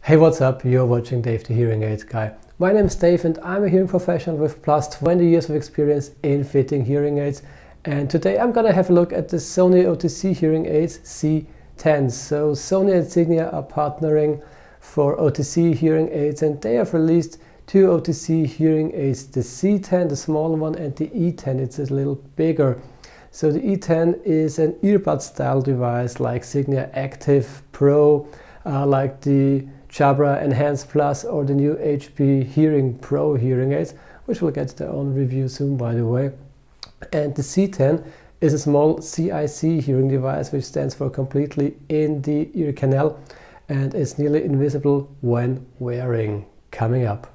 Hey, what's up? You're watching Dave the Hearing Aids Guy. My name is Dave and I'm a hearing professional with plus 20 years of experience in fitting hearing aids. And today I'm gonna have a look at the Sony OTC hearing aids C10. So Sony and Signia are partnering for OTC hearing aids and they have released two OTC hearing aids, the C10, the small one, and the E10, it's a little bigger. So the E10 is an earbud style device like Signia Active Pro, like the Jabra Enhance Plus or the new HP Hearing Pro hearing aids, which will get their own review soon, by the way. And the C10 is a small CIC hearing device, which stands for completely in the ear canal and is nearly invisible when wearing. Coming up.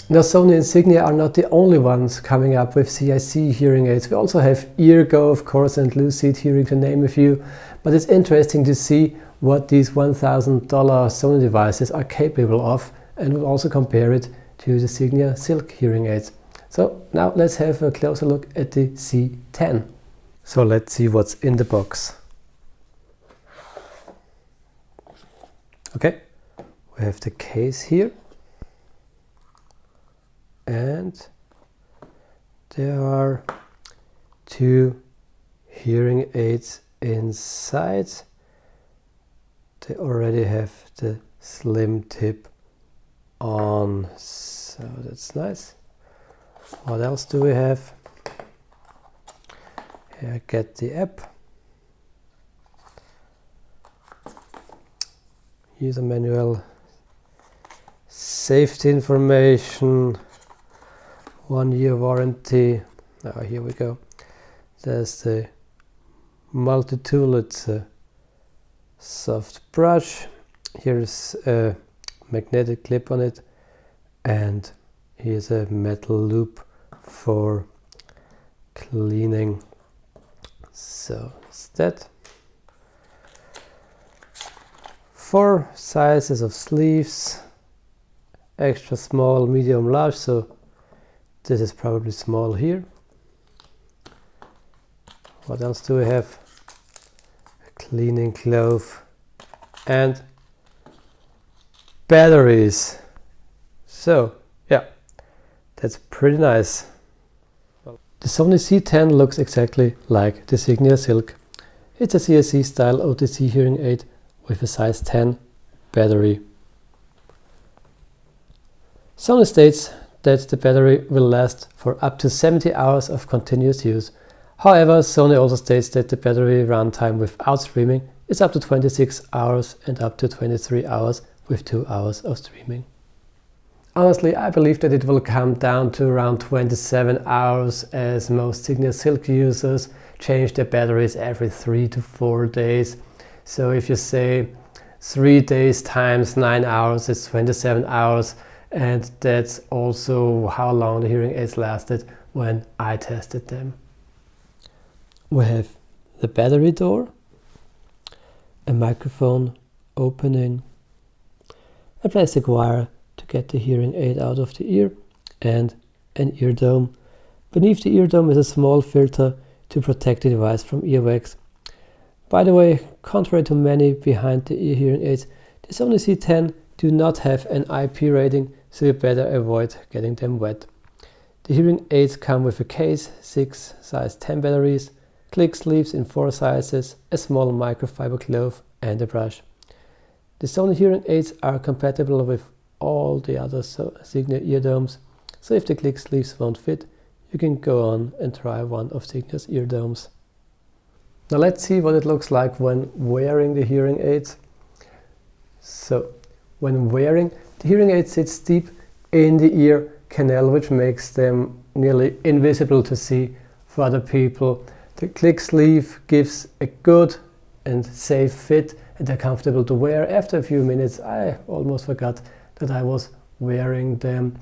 Now, Sony and Signia are not the only ones coming up with CIC hearing aids. We also have Eargo, of course, and Lucid Hearing, to name a few. But it's interesting to see what these $1,000 Sony devices are capable of, and we'll also compare it to the Signia Silk hearing aids. So now let's have a closer look at the C10. So let's see what's in the box. Okay, we have the case here. And there are two hearing aids inside. They already have the slim tip on, so that's nice. What else do we have? Here, get the app. User manual, safety information, 1 year warranty. Oh, here we go. There's the multi-tool. It's a soft brush. Here's a magnetic clip on it, and here's a metal loop for cleaning. So it's that. 4 sizes of sleeves, extra small, medium, large. So this is probably small here. What else do we have? A cleaning glove and batteries. So yeah, that's pretty nice. The Sony C10 looks exactly like the Signia Silk. It's a CIC-style OTC hearing aid with a size 10 battery. Sony states that the battery will last for up to 70 hours of continuous use. However, Sony also states that the battery runtime without streaming is up to 26 hours and up to 23 hours with 2 hours of streaming. Honestly, I believe that it will come down to around 27 hours, as most Signia Silk users change their batteries every 3 to 4 days. So if you say 3 days times 9 hours, it's 27 hours. And that's also how long the hearing aids lasted when I tested them. We have the battery door, a microphone opening, a plastic wire to get the hearing aid out of the ear, and an ear dome. Beneath the ear dome is a small filter to protect the device from earwax. By the way, contrary to many behind the ear hearing aids, the Sony C10 do not have an IP rating, so you better avoid getting them wet. The hearing aids come with a case, 6 size 10 batteries, click sleeves in 4 sizes, a small microfiber glove and a brush. The Sony hearing aids are compatible with all the other Signia ear domes, so if the click sleeves won't fit, you can go on and try one of Signia's ear domes. Now let's see what it looks like when wearing the hearing aids. So when wearing, the hearing aid sits deep in the ear canal, which makes them nearly invisible to see for other people. The click sleeve gives a good and safe fit, and they're comfortable to wear. After a few minutes, I almost forgot that I was wearing them.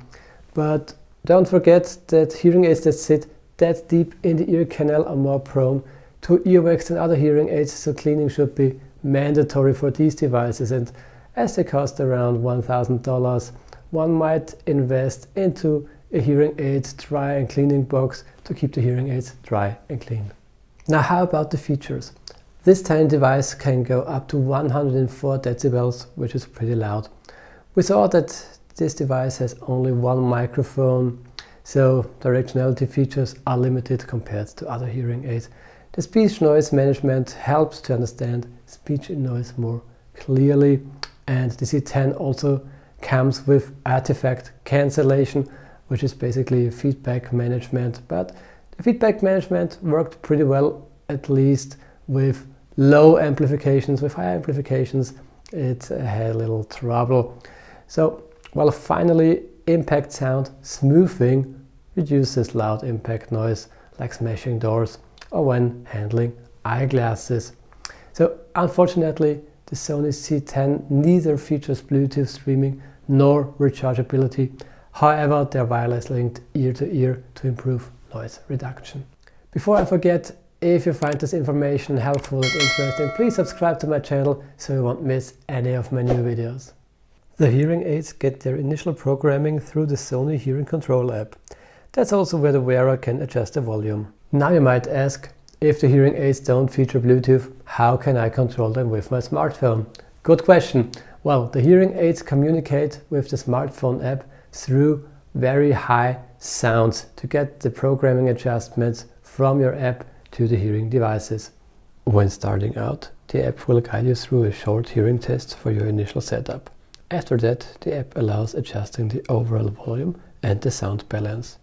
But don't forget that hearing aids that sit that deep in the ear canal are more prone to earwax than other hearing aids, so cleaning should be mandatory for these devices. And as they cost around $1,000, one might invest into a hearing aid dry and cleaning box to keep the hearing aids dry and clean. Now, how about the features? This tiny device can go up to 104 decibels, which is pretty loud. We saw that this device has only one microphone, so directionality features are limited compared to other hearing aids. The speech noise management helps to understand speech and noise more clearly, and the C10 also comes with artifact cancellation, which is basically feedback management, but the feedback management worked pretty well, at least with low amplifications. With high amplifications it had a little trouble. So, well, finally, impact sound smoothing reduces loud impact noise like smashing doors or when handling eyeglasses. So unfortunately, the Sony C10 neither features Bluetooth streaming nor rechargeability. However, they're wireless linked ear to ear to improve noise reduction. Before I forget, if you find this information helpful and interesting, please subscribe to my channel so you won't miss any of my new videos. The hearing aids get their initial programming through the Sony Hearing Control app. That's also where the wearer can adjust the volume. Now you might ask, if the hearing aids don't feature Bluetooth, how can I control them with my smartphone? Good question. Well, the hearing aids communicate with the smartphone app through very high sounds to get the programming adjustments from your app to the hearing devices. When starting out, the app will guide you through a short hearing test for your initial setup. After that, the app allows adjusting the overall volume and the sound balance.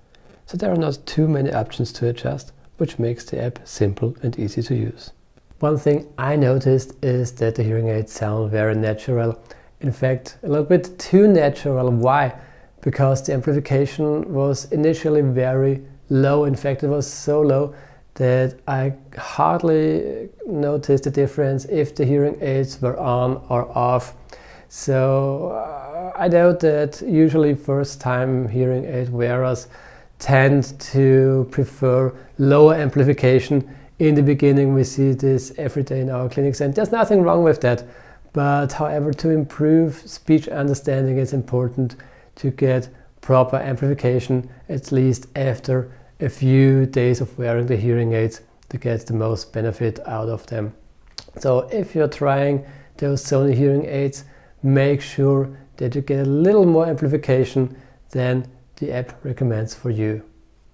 So there are not too many options to adjust, which makes the app simple and easy to use. One thing I noticed is that the hearing aids sound very natural. In fact, a little bit too natural. Why? Because the amplification was initially very low. In fact, it was so low that I hardly noticed the difference if the hearing aids were on or off. So I know that usually first-time hearing aid wearers tend to prefer lower amplification. In the beginning, we see this every day in our clinics, and there's nothing wrong with that. But however, to improve speech understanding, it's important to get proper amplification, at least after a few days of wearing the hearing aids, to get the most benefit out of them. So if you're trying those Sony hearing aids, make sure that you get a little more amplification than the app recommends for you.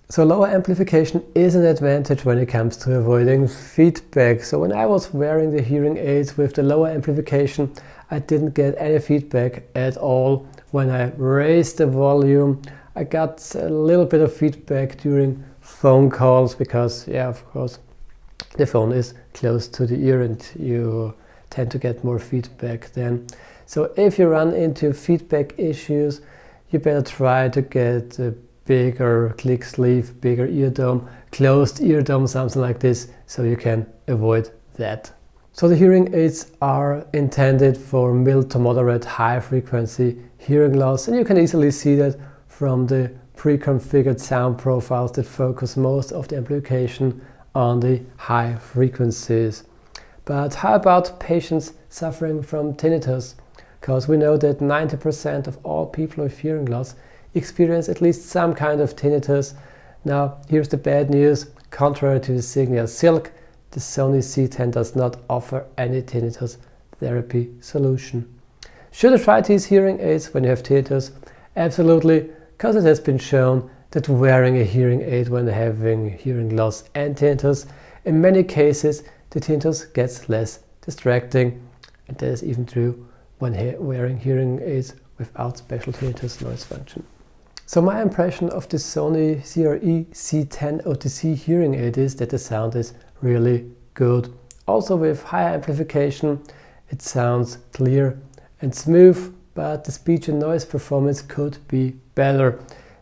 So lower amplification is an advantage when it comes to avoiding feedback. So when I was wearing the hearing aids with the lower amplification, I didn't get any feedback at all. When I raised the volume, I got a little bit of feedback during phone calls because, yeah, of course, the phone is close to the ear and you tend to get more feedback then. So if you run into feedback issues, you better try to get a bigger click sleeve, bigger eardome, closed eardome, something like this, so you can avoid that. So the hearing aids are intended for mild to moderate high frequency hearing loss, and you can easily see that from the pre-configured sound profiles that focus most of the amplification on the high frequencies. But how about patients suffering from tinnitus? Because we know that 90% of all people with hearing loss experience at least some kind of tinnitus. Now, here's the bad news. Contrary to the Signia Silk, the Sony C10 does not offer any tinnitus therapy solution. Should I try these hearing aids when you have tinnitus? Absolutely, because it has been shown that wearing a hearing aid when having hearing loss and tinnitus, in many cases the tinnitus gets less distracting, and that is even true when wearing hearing aids without special tinnitus noise function. So my impression of the Sony CRE C10 OTC hearing aid is that the sound is really good. Also with higher amplification, it sounds clear and smooth, but the speech and noise performance could be better.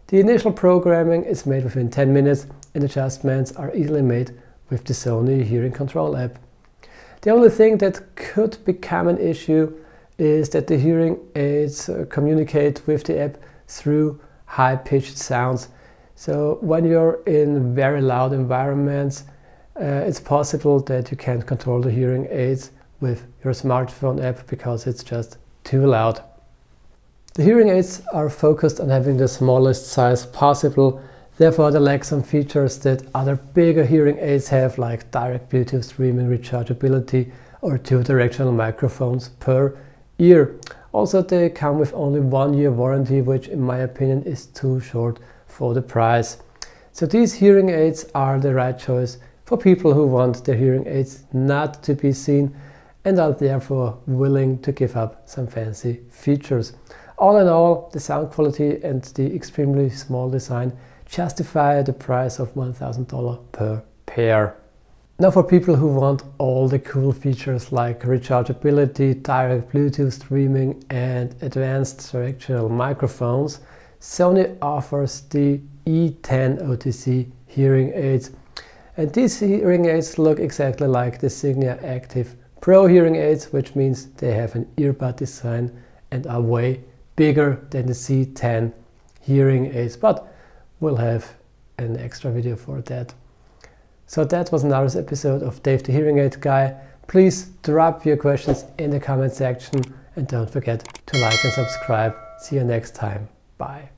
The initial programming is made within 10 minutes and adjustments are easily made with the Sony Hearing Control app. The only thing that could become an issue is that the hearing aids communicate with the app through high-pitched sounds. So when you're in very loud environments, it's possible that you can't control the hearing aids with your smartphone app because it's just too loud. The hearing aids are focused on having the smallest size possible, therefore they lack some features that other bigger hearing aids have, like direct Bluetooth streaming, rechargeability or 2-directional microphones per ear. Also, they come with only 1-year warranty, which in my opinion is too short for the price. So these hearing aids are the right choice for people who want their hearing aids not to be seen and are therefore willing to give up some fancy features. All in all, the sound quality and the extremely small design justify the price of $1,000 per pair. Now for people who want all the cool features like rechargeability, direct Bluetooth streaming and advanced directional microphones, Sony offers the E10 OTC hearing aids. And these hearing aids look exactly like the Signia Active Pro hearing aids, which means they have an earbud design and are way bigger than the C10 hearing aids, but we'll have an extra video for that. So that was another episode of Dave the Hearing Aid Guy. Please drop your questions in the comment section and don't forget to like and subscribe. See you next time. Bye.